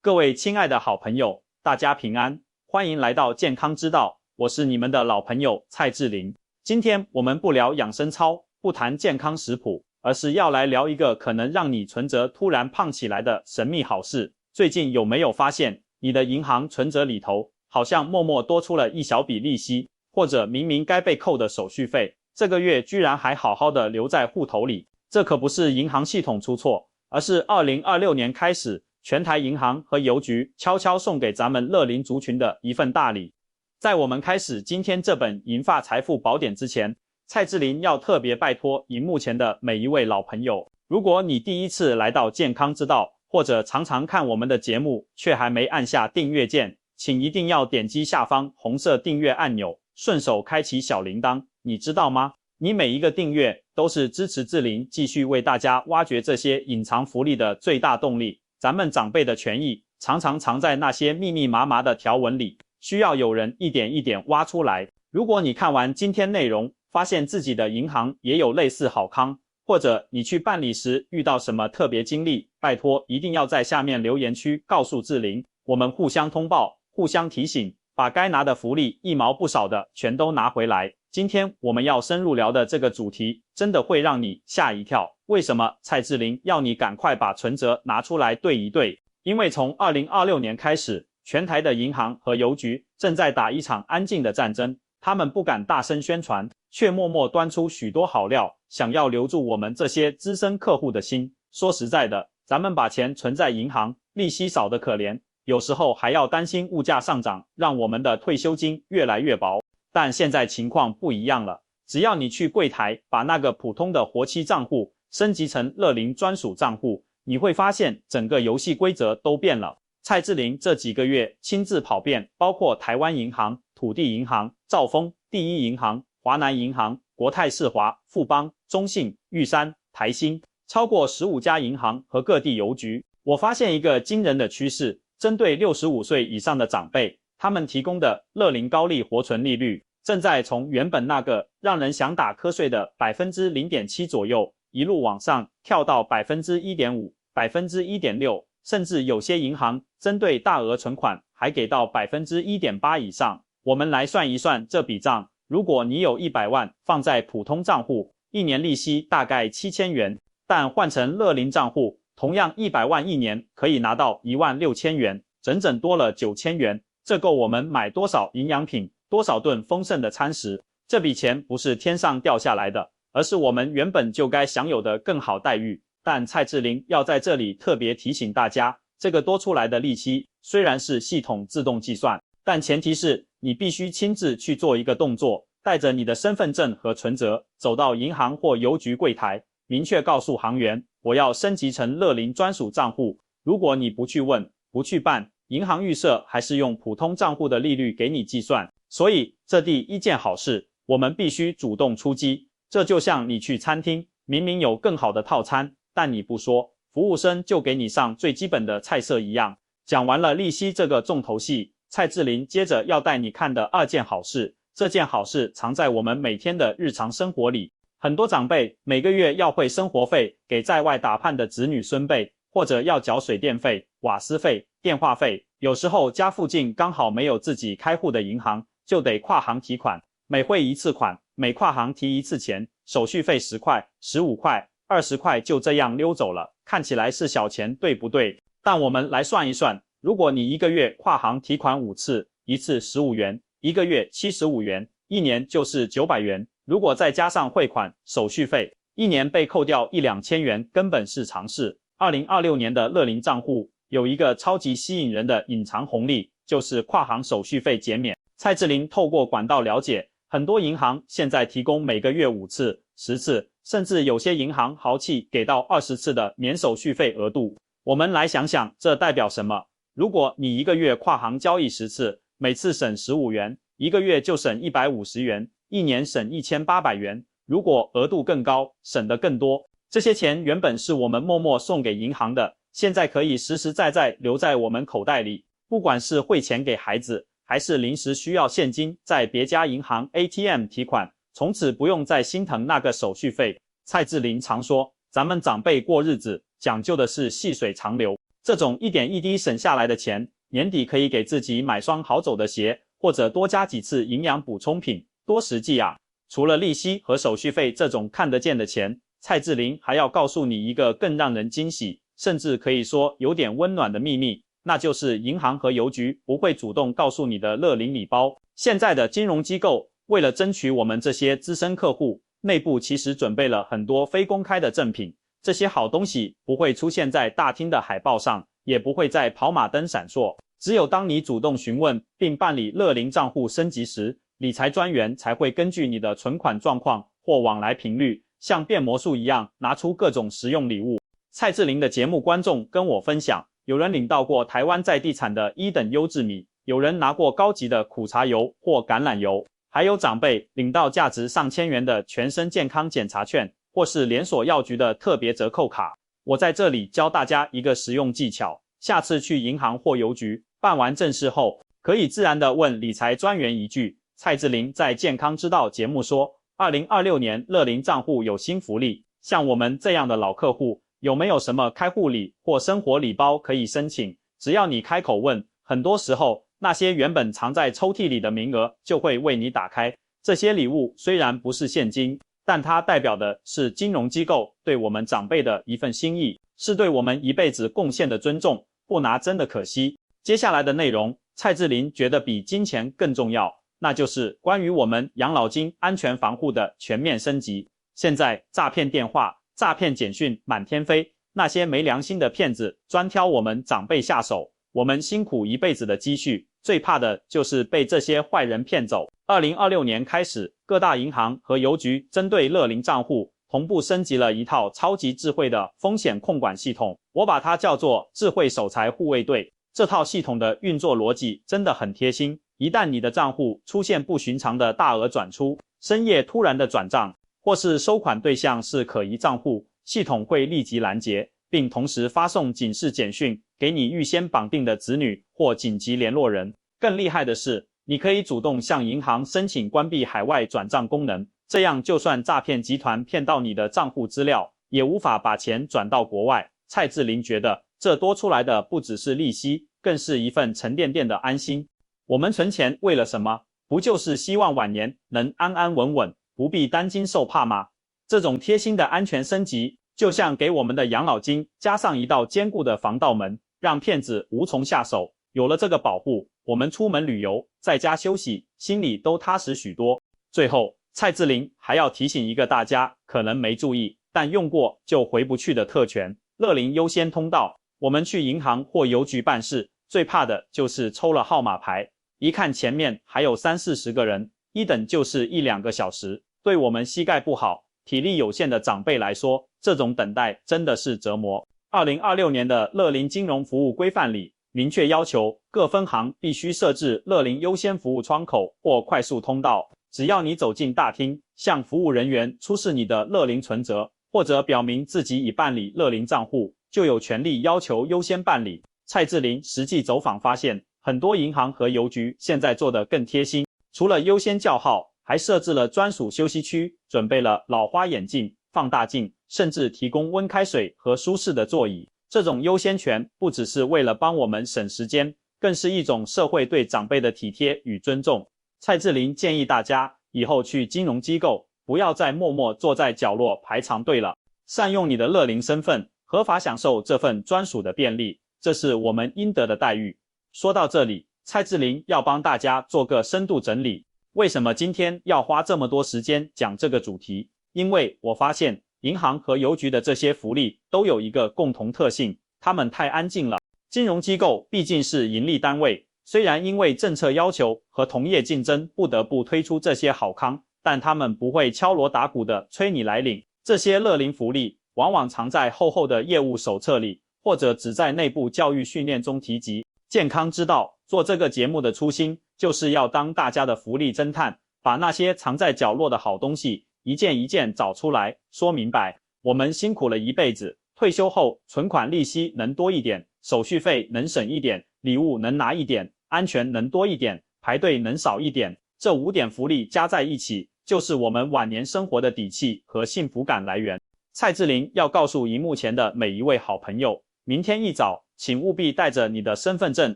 各位亲爱的好朋友，大家平安，欢迎来到健康之道，我是你们的老朋友蔡志玲。今天我们不聊养生操，不谈健康食谱，而是要来聊一个可能让你存折突然胖起来的神秘好事。最近有没有发现，你的银行存折里头好像默默多出了一小笔利息，或者明明该被扣的手续费，这个月居然还好好的留在户头里？这可不是银行系统出错，而是2026年开始，全台银行和邮局悄悄送给咱们乐龄族群的一份大礼。在我们开始今天这本银发财富宝典之前，蔡志玲要特别拜托荧幕前的每一位老朋友，如果你第一次来到健康之道，或者常常看我们的节目却还没按下订阅键，请一定要点击下方红色订阅按钮，顺手开启小铃铛。你知道吗？你每一个订阅都是支持志玲继续为大家挖掘这些隐藏福利的最大动力。咱们长辈的权益常常藏在那些密密麻麻的条文里，需要有人一点一点挖出来。如果你看完今天内容，发现自己的银行也有类似好康，或者你去办理时遇到什么特别经历，拜托一定要在下面留言区告诉志玲，我们互相通报，互相提醒，把该拿的福利一毛不少的全都拿回来。今天我们要深入聊的这个主题真的会让你吓一跳。为什么蔡志玲要你赶快把存折拿出来对一对？因为从2026年开始，全台的银行和邮局正在打一场安静的战争，他们不敢大声宣传，却默默端出许多好料，想要留住我们这些资深客户的心。说实在的，咱们把钱存在银行，利息少得可怜，有时候还要担心物价上涨，让我们的退休金越来越薄。但现在情况不一样了，只要你去柜台把那个普通的活期账户升级成乐龄专属账户，你会发现整个游戏规则都变了。蔡志玲这几个月亲自跑遍，包括台湾银行、土地银行、兆丰、第一银行、华南银行、国泰世华、富邦、中信、玉山、台新，超过15家银行和各地邮局。我发现一个惊人的趋势，针对65岁以上的长辈，他们提供的乐龄高利活存利率正在从原本那个让人想打瞌睡的 0.7% 左右，一路往上跳到 1.5%、1.6%， 甚至有些银行针对大额存款还给到 1.8% 以上。我们来算一算这笔账，如果你有100万放在普通账户，一年利息大概7000元，但换成乐龄账户，同样100万一年可以拿到16000元，整整多了9000元。这够我们买多少营养品，多少顿丰盛的餐食。这笔钱不是天上掉下来的，而是我们原本就该享有的更好待遇。但蔡志玲要在这里特别提醒大家，这个多出来的利息虽然是系统自动计算，但前提是你必须亲自去做一个动作，带着你的身份证和存折走到银行或邮局柜台，明确告诉行员，我要升级成乐龄专属账户。如果你不去问，不去办，银行预设还是用普通账户的利率给你计算。所以这第一件好事，我们必须主动出击。这就像你去餐厅，明明有更好的套餐，但你不说，服务生就给你上最基本的菜色一样。讲完了利息这个重头戏，蔡志玲接着要带你看的二件好事，这件好事藏在我们每天的日常生活里。很多长辈每个月要汇生活费给在外打拼的子女孙辈，或者要缴水电费、瓦斯费、电话费，有时候家附近刚好没有自己开户的银行，就得跨行提款，每汇一次款，每跨行提一次钱，手续费10块、15块、20块就这样溜走了。看起来是小钱，对不对？但我们来算一算，如果你一个月跨行提款5次，一次15元，一个月75元，一年就是900元。如果再加上汇款、手续费，一年被扣掉1-2000元根本是常事。2026年的乐龄账户有一个超级吸引人的隐藏红利，就是跨行手续费减免。蔡志玲透过管道了解，很多银行现在提供每个月5次、10次，甚至有些银行豪气给到20次的免手续费额度。我们来想想这代表什么。如果你一个月跨行交易10次，每次省15元，一个月就省150元，一年省1800元。如果额度更高，省得更多。这些钱原本是我们默默送给银行的，现在可以实实在在留在我们口袋里。不管是汇钱给孩子，还是临时需要现金在别家银行 ATM 提款，从此不用再心疼那个手续费。蔡志玲常说，咱们长辈过日子讲究的是细水长流，这种一点一滴省下来的钱，年底可以给自己买双好走的鞋，或者多加几次营养补充品，多实际啊！除了利息和手续费这种看得见的钱，蔡志玲还要告诉你一个更让人惊喜，甚至可以说有点温暖的秘密，那就是银行和邮局不会主动告诉你的乐龄礼包。现在的金融机构为了争取我们这些资深客户，内部其实准备了很多非公开的赠品，这些好东西不会出现在大厅的海报上，也不会在跑马灯闪烁，只有当你主动询问并办理乐龄账户升级时，理财专员才会根据你的存款状况或往来频率，像变魔术一样拿出各种实用礼物。蔡志玲的节目观众跟我分享，有人领到过台湾在地产的1等优质米，有人拿过高级的苦茶油或橄榄油，还有长辈领到价值上千元的全身健康检查券，或是连锁药局的特别折扣卡。我在这里教大家一个实用技巧，下次去银行或邮局办完正事后，可以自然地问理财专员一句。蔡志玲在健康之道节目说，2026年乐龄账户有新福利，像我们这样的老客户，有没有什么开户礼或生活礼包可以申请？只要你开口问，很多时候那些原本藏在抽屉里的名额就会为你打开。这些礼物虽然不是现金，但它代表的是金融机构对我们长辈的一份心意，是对我们一辈子贡献的尊重，不拿真的可惜。接下来的内容，蔡志玲觉得比金钱更重要，那就是关于我们养老金安全防护的全面升级。现在诈骗电话、诈骗简讯满天飞，那些没良心的骗子专挑我们长辈下手，我们辛苦一辈子的积蓄，最怕的就是被这些坏人骗走。2026年开始，各大银行和邮局针对乐龄账户同步升级了一套超级智慧的风险控管系统，我把它叫做智慧守财护卫队。这套系统的运作逻辑真的很贴心，一旦你的账户出现不寻常的大额转出、深夜突然的转账，或是收款对象是可疑账户，系统会立即拦截，并同时发送警示简讯给你预先绑定的子女或紧急联络人。更厉害的是，你可以主动向银行申请关闭海外转账功能，这样就算诈骗集团骗到你的账户资料，也无法把钱转到国外。蔡志玲觉得，这多出来的不只是利息，更是一份沉甸甸的安心。我们存钱为了什么？不就是希望晚年能安安稳稳，不必担惊受怕吗？这种贴心的安全升级，就像给我们的养老金加上一道坚固的防盗门，让骗子无从下手。有了这个保护，我们出门旅游，在家休息，心里都踏实许多。最后，蔡志玲还要提醒一个大家可能没注意，但用过就回不去的特权——乐龄优先通道。我们去银行或邮局办事，最怕的就是抽了号码牌，一看前面还有30-40个人，一等就是1-2个小时。对我们膝盖不好、体力有限的长辈来说，这种等待真的是折磨。2026年的乐龄金融服务规范里，明确要求各分行必须设置乐龄优先服务窗口或快速通道。只要你走进大厅，向服务人员出示你的乐龄存折，或者表明自己已办理乐龄账户，就有权利要求优先办理。蔡志玲实际走访发现，很多银行和邮局现在做得更贴心，除了优先叫号，还设置了专属休息区，准备了老花眼镜、放大镜，甚至提供温开水和舒适的座椅。这种优先权不只是为了帮我们省时间，更是一种社会对长辈的体贴与尊重。蔡志玲建议大家以后去金融机构，不要再默默坐在角落排长队了，善用你的乐龄身份，合法享受这份专属的便利，这是我们应得的待遇。说到这里，蔡志玲要帮大家做个深度整理。为什么今天要花这么多时间讲这个主题？因为我发现银行和邮局的这些福利都有一个共同特性，他们太安静了。金融机构毕竟是盈利单位，虽然因为政策要求和同业竞争不得不推出这些好康，但他们不会敲锣打鼓的催你来领。这些乐龄福利往往藏在厚厚的业务手册里，或者只在内部教育训练中提及。健康之道做这个节目的初心，就是要当大家的福利侦探，把那些藏在角落的好东西一件一件找出来，说明白。我们辛苦了一辈子，退休后存款利息能多一点，手续费能省一点，礼物能拿一点，安全能多一点，排队能少一点。这5点福利加在一起，就是我们晚年生活的底气和幸福感来源。蔡志玲要告诉荧幕前的每一位好朋友，明天一早请务必带着你的身份证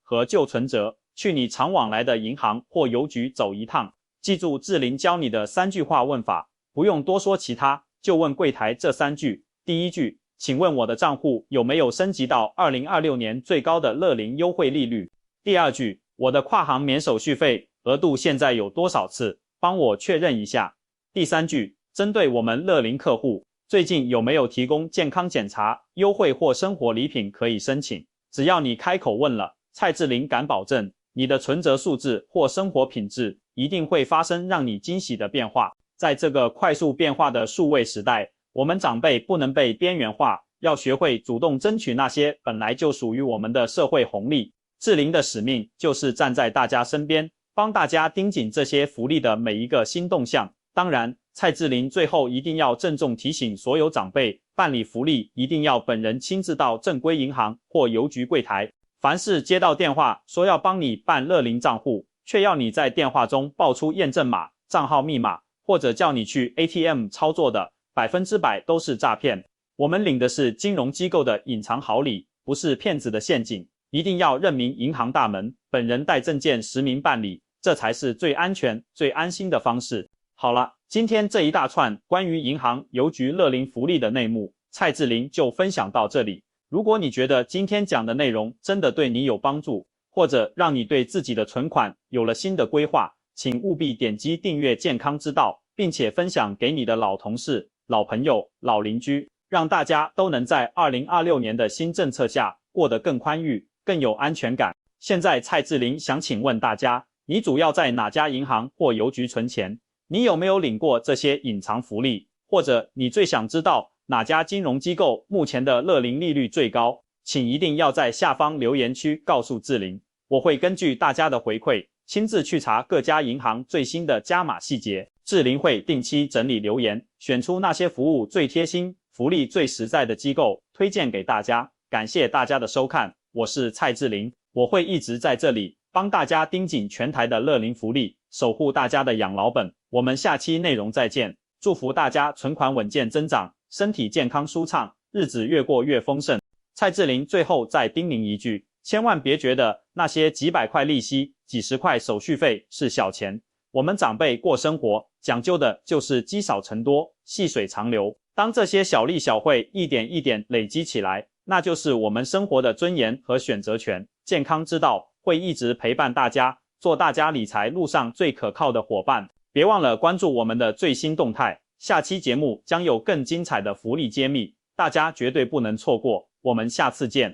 和旧存折，去你常往来的银行或邮局走一趟。记住志玲教你的3句话问法，不用多说其他，就问柜台这3句。第一句，请问我的账户有没有升级到2026年最高的乐龄优惠利率？第二句，我的跨行免手续费额度现在有多少次？帮我确认一下。第三句，针对我们乐龄客户，最近有没有提供健康检查、优惠或生活礼品可以申请？只要你开口问了，蔡志玲敢保证，你的存折数字或生活品质一定会发生让你惊喜的变化。在这个快速变化的数位时代，我们长辈不能被边缘化，要学会主动争取那些本来就属于我们的社会红利。志玲的使命就是站在大家身边，帮大家盯紧这些福利的每一个新动向。当然，蔡志玲最后一定要郑重提醒所有长辈，办理福利一定要本人亲自到正规银行或邮局柜台。凡是接到电话说要帮你办乐龄账户，却要你在电话中报出验证码、账号密码，或者叫你去 ATM 操作的，100%都是诈骗。我们领的是金融机构的隐藏好礼，不是骗子的陷阱。一定要认明银行大门，本人带证件实名办理，这才是最安全、最安心的方式。好了，今天这一大串关于银行、邮局乐龄福利的内幕，蔡志玲就分享到这里。如果你觉得今天讲的内容真的对你有帮助，或者让你对自己的存款有了新的规划，请务必点击订阅健康之道，并且分享给你的老同事、老朋友、老邻居，让大家都能在2026年的新政策下过得更宽裕、更有安全感。现在蔡志玲想请问大家，你主要在哪家银行或邮局存钱？你有没有领过这些隐藏福利？或者你最想知道哪家金融机构目前的乐龄利率最高？请一定要在下方留言区告诉志玲，我会根据大家的回馈，亲自去查各家银行最新的加码细节。志玲会定期整理留言，选出那些服务最贴心、福利最实在的机构，推荐给大家。感谢大家的收看，我是蔡志玲，我会一直在这里帮大家盯紧全台的乐龄福利，守护大家的养老本。我们下期内容再见，祝福大家存款稳健增长，身体健康舒畅，日子越过越丰盛。蔡志玲最后再叮咛一句，千万别觉得那些几百块利息、几十块手续费是小钱，我们长辈过生活讲究的就是积少成多，细水长流。当这些小利小惠一点一点累积起来，那就是我们生活的尊严和选择权。健康之道会一直陪伴大家，做大家理财路上最可靠的伙伴。别忘了关注我们的最新动态，下期节目将有更精彩的福利揭秘，大家绝对不能错过。我们下次见。